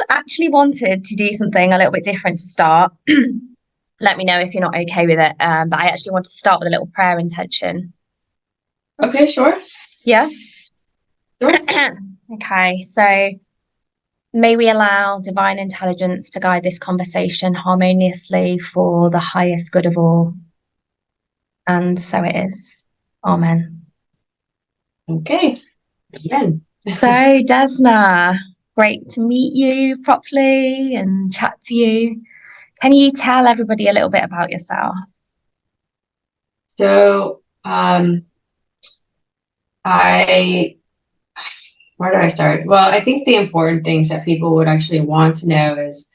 actually wanted to do something a little bit different to start. Let me know if you're not okay with it. But I actually want to start with a little prayer intention. Okay, sure. Yeah. Sure. Okay, so may we allow divine intelligence to guide this conversation harmoniously for the highest good of all. And so it is. Amen. Okay. Again. So, Desna, great to meet you properly and chat to you. Can you tell everybody a little bit about yourself? So, I, where do I start? Well, I think the important things that people would actually want to know is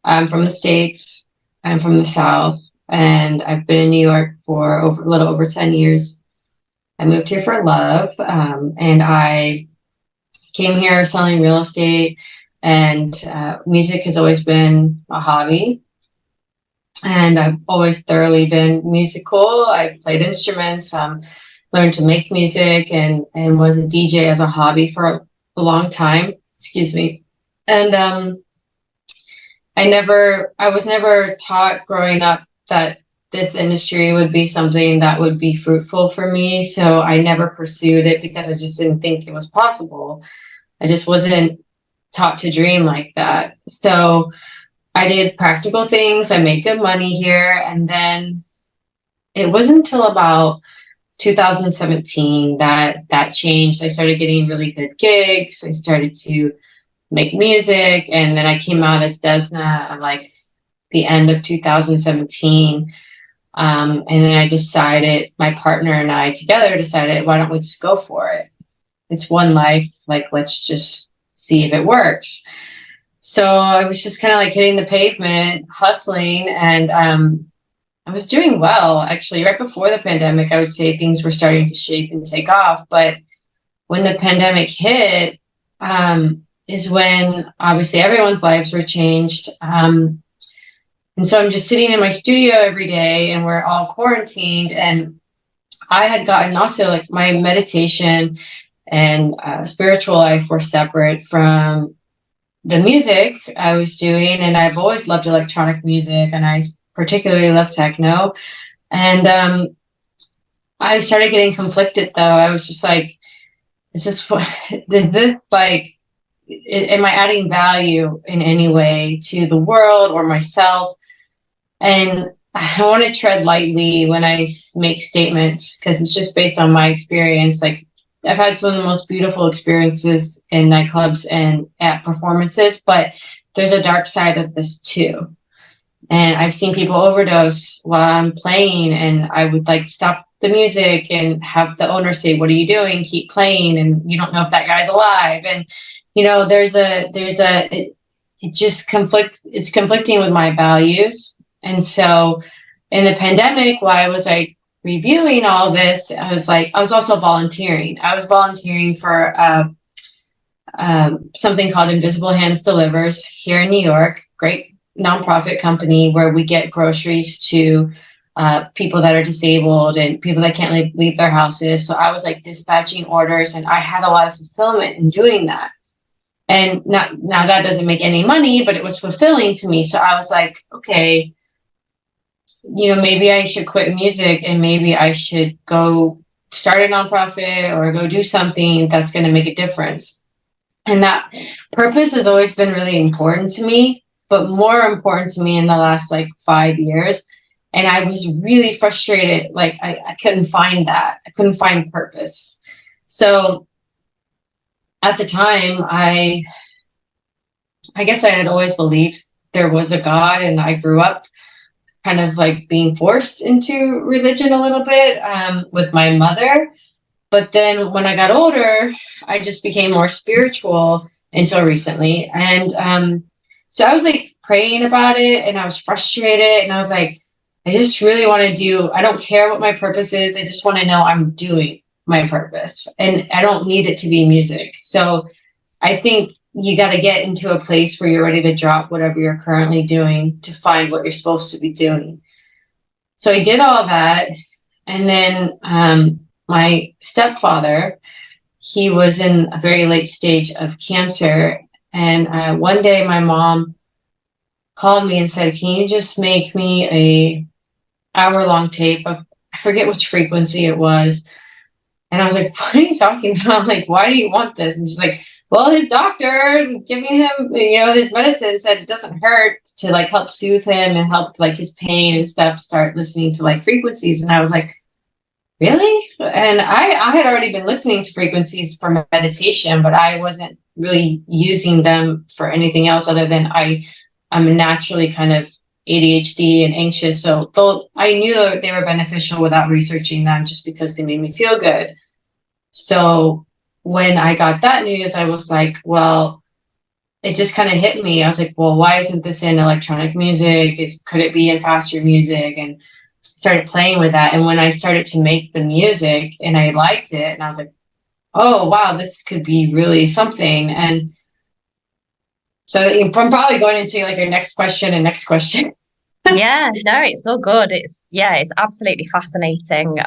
I'm from the States, I'm from the South, and I've been in New York for a little over 10 years. I moved here for love, and I came here selling real estate, and music has always been a hobby. And I've always thoroughly been musical. I played instruments, learned to make music, and was a DJ as a hobby for a long time. Excuse me. And I was never taught growing up that this industry would be something that would be fruitful for me. So I never pursued it because I just didn't think it was possible. I just wasn't taught to dream like that. So I did practical things. I made good money here. And then it wasn't until about 2017 that that changed. I started getting really good gigs. I started to make music. And then I came out as DESNA at like the end of 2017. And then I decided, my partner and I together decided, why don't we just go for it? It's one life. Like, let's just see if it works. So I was just kind of like hitting the pavement, hustling, and I was doing well. Actually, right before the pandemic, I would say things were starting to shape and take off. But when the pandemic hit, is when obviously everyone's lives were changed. And so I'm just sitting in my studio every day, and we're all quarantined. And I had gotten also like my meditation and spiritual life were separate from the music I was doing, and I've always loved electronic music, and I particularly love techno. And I started getting conflicted though. I was just like, is this what is this like? Am I adding value in any way to the world or myself? And I want to tread lightly when I make statements because it's just based on my experience. Like I've had some of the most beautiful experiences in nightclubs and at performances, but there's a dark side of this too. And I've seen people overdose while I'm playing, and I would like stop the music and have the owner say, "What are you doing? Keep playing." And you don't know if that guy's alive. And you know, it just it's conflicting with my values. And so in the pandemic, while I was like reviewing all this, I was like, I was also volunteering. I was volunteering for something called Invisible Hands Delivers here in New York. Great nonprofit company where we get groceries to people that are disabled and people that can't leave their houses. So I was like dispatching orders, and I had a lot of fulfillment in doing that. And not now that doesn't make any money, but it was fulfilling to me. So I was like, okay, you know, maybe I should quit music and maybe I should go start a nonprofit or go do something that's going to make a difference. And that purpose has always been really important to me, but more important to me in the last like 5 years. And I was really frustrated. Like I couldn't find that. I couldn't find purpose. So at the time, I guess I had always believed there was a God, and I grew up kind of like being forced into religion a little bit with my mother. But then when I got older, I just became more spiritual until recently. And so I was like praying about it, and I was frustrated, and I was like, I just really want to do, I don't care what my purpose is. I just want to know I'm doing my purpose, and I don't need it to be music. So I think you got to get into a place where you're ready to drop whatever you're currently doing to find what you're supposed to be doing. So I did all that. And then my stepfather, he was in a very late stage of cancer. And one day my mom called me and said, "Can you just make me a hour-long tape of, I forget which frequency it was." And I was like, "What are you talking about? Like, why do you want this?" And she's like, "Well, his doctor giving him, his medicine said it doesn't hurt to like help soothe him and help like his pain and stuff, start listening to like frequencies." And I was like, "Really?" And I had already been listening to frequencies for meditation, but I wasn't really using them for anything else other than I'm naturally kind of ADHD and anxious. So though I knew that they were beneficial without researching them just because they made me feel good. So when I got that news, I was like, well, it just kind of hit me. I was like, well, why isn't this in electronic music? Could it be in faster music? And started playing with that. And when I started to make the music and I liked it, and I was like, oh wow, this could be really something. And so I'm probably going into like your next question and next question. Yeah, no, it's all good. It's absolutely fascinating.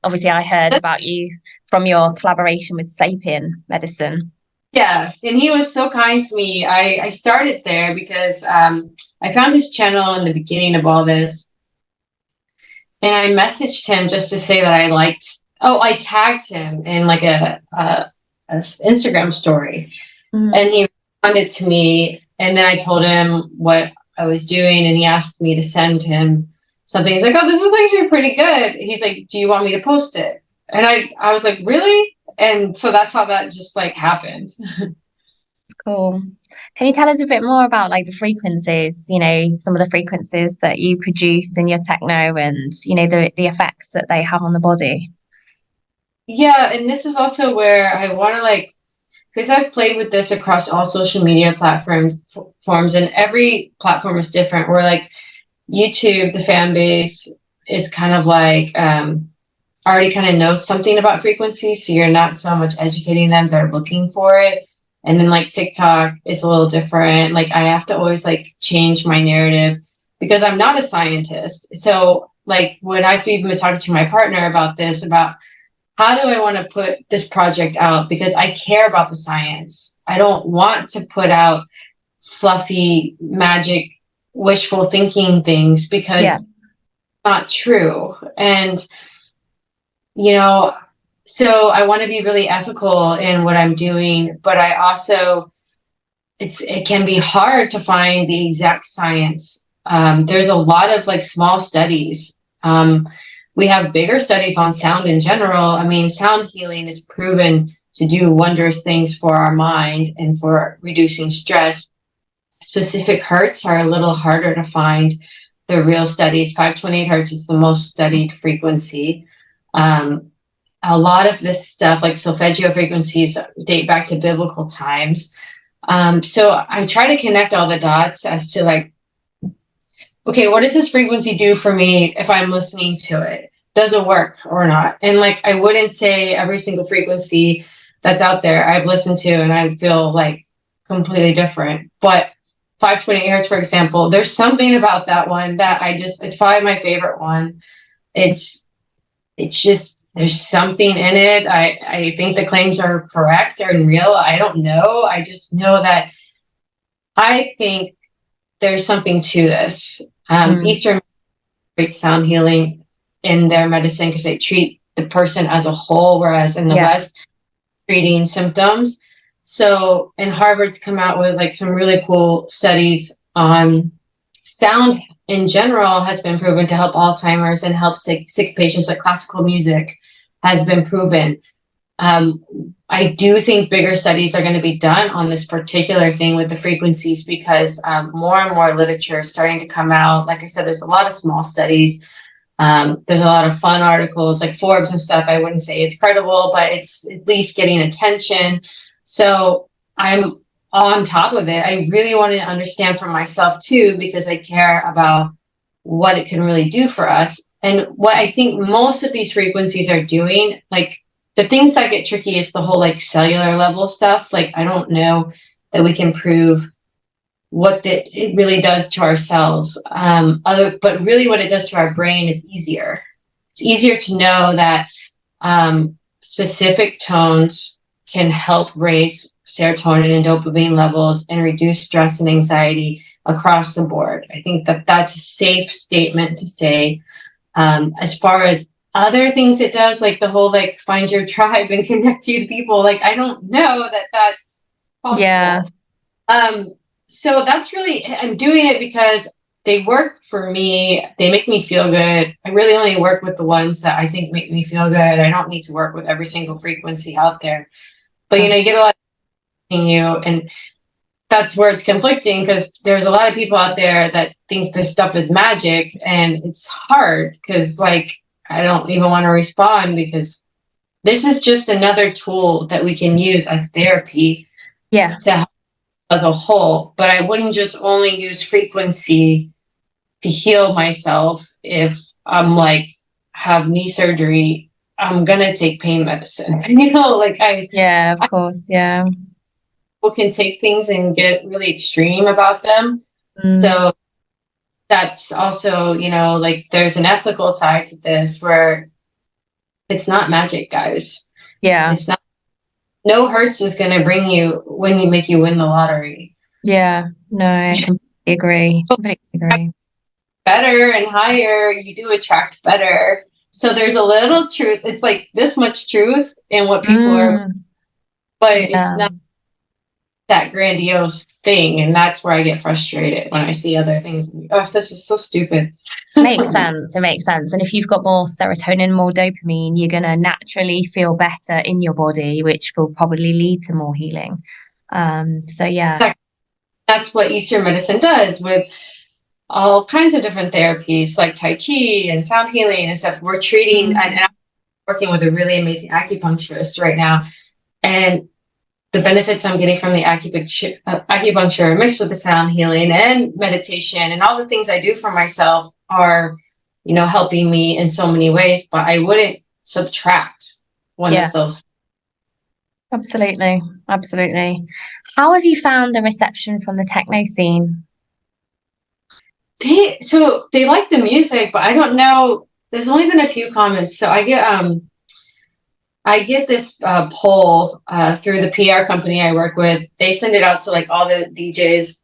Obviously I heard about you from your collaboration with Sapien Medicine. Yeah, and he was so kind to me. I started there because I found his channel in the beginning of all this, and I messaged him just to say that I liked. Oh, I tagged him in like a Instagram story, and he responded to me. And then I told him what I was doing, and he asked me to send him something. He's like, "Oh, this is actually pretty good." He's like, "Do you want me to post it?" And I was like, "Really?" And so that's how that just like happened. Cool. Can you tell us a bit more about like the frequencies, some of the frequencies that you produce in your techno and, the effects that they have on the body? Yeah, and this is also where I want to like, because I've played with this across all social media forms, and every platform is different. Where like YouTube, the fan base is kind of like already kind of knows something about frequency, so you're not so much educating them; they're looking for it. And then like TikTok, it's a little different. Like I have to always like change my narrative because I'm not a scientist. So like when I've even been talking to my partner about this, about how do I want to put this project out, because I care about the science. I don't want to put out fluffy magic wishful thinking things because Yeah. it's not true. And you know, so I want to be really ethical in what I'm doing, but I also it can be hard to find the exact science. There's a lot of like small studies. We have bigger studies on sound in general. I mean, sound healing is proven to do wondrous things for our mind and for reducing stress. Specific hertz are a little harder to find. The real studies, 528 hertz is the most studied frequency. Um, a lot of this stuff, like solfeggio frequencies, date back to biblical times. So I try to connect all the dots as to like, okay, what does this frequency do for me if I'm listening to it? Does it work or not? And like, I wouldn't say every single frequency that's out there I've listened to and I feel like completely different. But 528 hertz, for example, there's something about that one that it's probably my favorite one. It's, it's just, there's something in it. I think the claims are correct or real. I don't know. I just know that I think there's something to this. Eastern great sound healing in their medicine because they treat the person as a whole, whereas in the West, treating symptoms. So, and Harvard's come out with like some really cool studies on sound in general has been proven to help Alzheimer's and help sick patients. Like classical music has been proven. I do think bigger studies are going to be done on this particular thing with the frequencies because more and more literature is starting to come out. Like I said, there's a lot of small studies. There's a lot of fun articles like Forbes and stuff. I wouldn't say is credible, but it's at least getting attention. So I'm on top of it. I really want to understand for myself too, because I care about what it can really do for us. And what I think most of these frequencies are doing, like the things that get tricky is the whole like cellular level stuff. Like I don't know that we can prove what it really does to our cells. But really what it does to our brain is easier. It's easier to know that specific tones can help raise serotonin and dopamine levels and reduce stress and anxiety across the board. I think that that's a safe statement to say. As far as other things it does, like the whole like find your tribe and connect you to people, like I don't know that that's possible. Yeah. So that's really, I'm doing it because they work for me. They make me feel good. I really only work with the ones that I think make me feel good. I don't need to work with every single frequency out there. But you know, you get a lot of you, and that's where it's conflicting because there's a lot of people out there that think this stuff is magic, and it's hard because like I don't even want to respond because this is just another tool that we can use as therapy to help as a whole. But I wouldn't just only use frequency to heal myself. If I'm like have knee surgery, I'm gonna take pain medicine. You know, like of course, yeah. People can take things and get really extreme about them. So that's also, you know, like there's an ethical side to this where it's not magic, guys. Yeah. It's not, no Hertz is going to bring you when you make you win the lottery. Yeah, no, I completely agree. Completely agree. Better and higher, you do attract better. So there's a little truth. It's like this much truth in what people are, but it's not that grandiose thing. And that's where I get frustrated when I see other things. Oh, this is so stupid. Makes sense. It makes sense. And if you've got more serotonin, more dopamine, you're going to naturally feel better in your body, which will probably lead to more healing. So yeah. That's what Eastern medicine does with all kinds of different therapies like Tai Chi and sound healing and stuff. We're treating, and I'm working with a really amazing acupuncturist right now. And the benefits I'm getting from the acupuncture mixed with the sound healing and meditation and all the things I do for myself are, you know, helping me in so many ways, but I wouldn't subtract one of those. Absolutely. Absolutely. How have you found the reception from the techno scene? They like the music, but I don't know. There's only been a few comments. So I get this poll through the PR company I work with. They send it out to like all the DJs.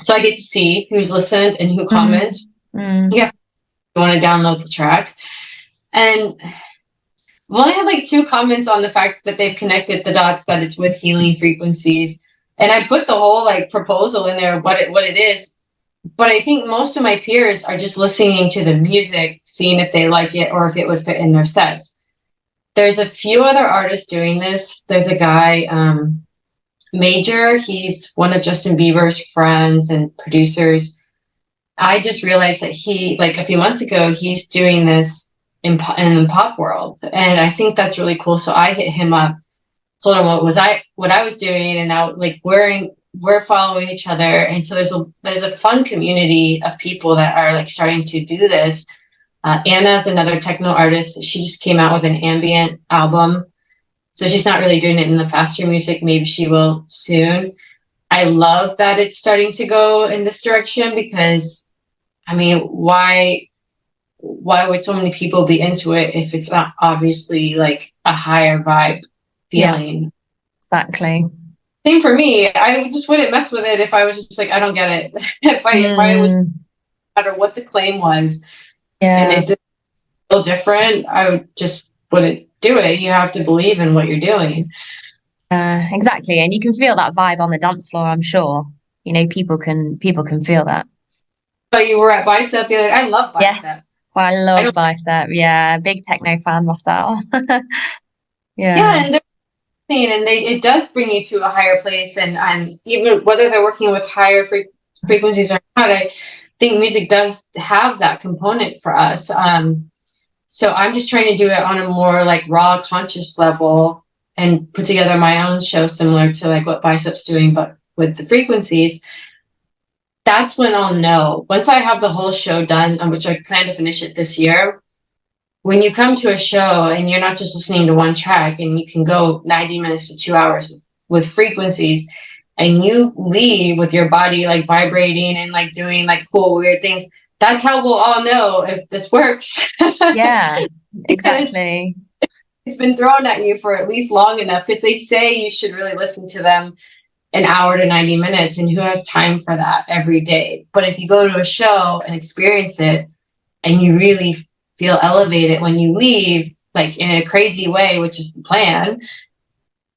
So I get to see who's listened and who comments. Yeah, you want to download the track. And I've only had like 2 comments on the fact that they've connected the dots that it's with healing frequencies. And I put the whole like proposal in there, what it is. But I think most of my peers are just listening to the music, seeing if they like it or if it would fit in their sets. There's a few other artists doing this. There's a guy, Major. He's one of Justin Bieber's friends and producers. I just realized that he, like a few months ago, he's doing this in the pop world. And I think that's really cool. So I hit him up, told him what I was doing. And now like we're following each other. And so there's a fun community of people that are like starting to do this. Anna's another techno artist. She just came out with an ambient album. So she's not really doing it in the faster music. Maybe she will soon. I love that it's starting to go in this direction because, I mean, why would so many people be into it if it's not obviously like a higher vibe feeling? Yeah, exactly. Same for me. I just wouldn't mess with it if I was just like, I don't get it. if I was, no matter what the claim was, and it didn't feel different, I wouldn't do it. You have to believe in what you're doing. Exactly. And you can feel that vibe on the dance floor, I'm sure. You know, people can feel that. But you were at Bicep the other day. I love Bicep. Yes, I love Bicep. Yeah, big techno fan myself. Yeah, and it does bring you to a higher place, and even whether they're working with higher frequencies or not, I think music does have that component for us. So I'm just trying to do it on a more like raw conscious level and put together my own show similar to like what Bicep's doing, but with the frequencies. That's when I'll know. Once I have the whole show done, which I plan to finish it this year, when you come to a show and you're not just listening to one track and you can go 90 minutes to 2 hours with frequencies and you leave with your body like vibrating and like doing like cool, weird things, that's how we'll all know if this works. Yeah, exactly. it's been thrown at you for at least long enough, because they say you should really listen to them an hour to 90 minutes, and who has time for that every day? But if you go to a show and experience it and you really feel elevated when you leave, like in a crazy way, which is the plan,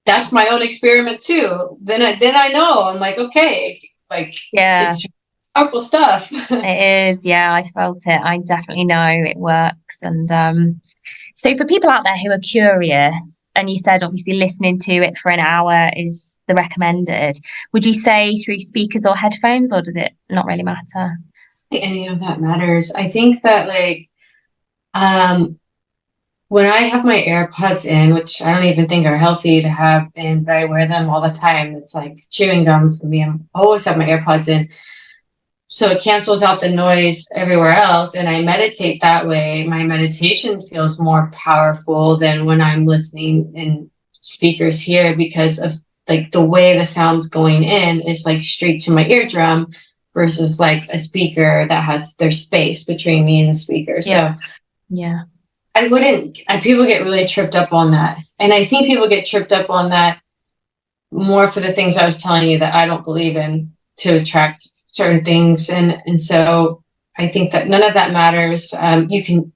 that's my own experiment too. Then I know, I'm like, okay, like, Yeah, it's powerful stuff. it is. Yeah, I felt it. I definitely know it works. And so for people out there who are curious, and you said obviously listening to it for an hour is the recommended, would you say through speakers or headphones, or does it not really matter? Any of that matters. I think that like um when I have my AirPods in, which I don't even think are healthy to have in, but I wear them all the time. It's like chewing gum for me. I always have my AirPods in. So it cancels out the noise everywhere else. And I meditate that way. My meditation feels more powerful than when I'm listening in speakers here, because of like the way the sound's going in is like straight to my eardrum versus like a speaker that has their space between me and the speaker. Yeah. So Yeah. I wouldn't, people get really tripped up on that. And I think people get tripped up on that more for the things I was telling you that I don't believe in, to attract certain things. And so I think that none of that matters. You can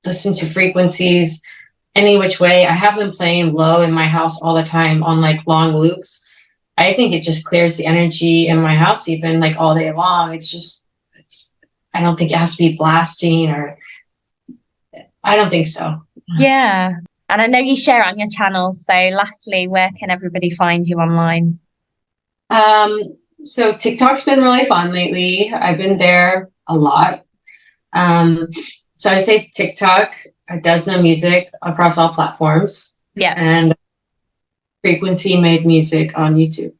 listen to frequencies any which way. I have them playing low in my house all the time on like long loops. I think it just clears the energy in my house, even like all day long. I don't think it has to be blasting, or I don't think so. Yeah. And I know you share it on your channel. So lastly, where can everybody find you online? Um, so TikTok's been really fun lately. I've been there a lot. Um, so I'd say TikTok, DESNA music across all platforms, Yeah. and Frequency made music on YouTube.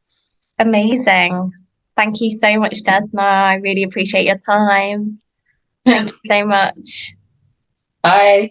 Amazing. Thank you so much, Desna. I really appreciate your time. Thank you so much. Bye.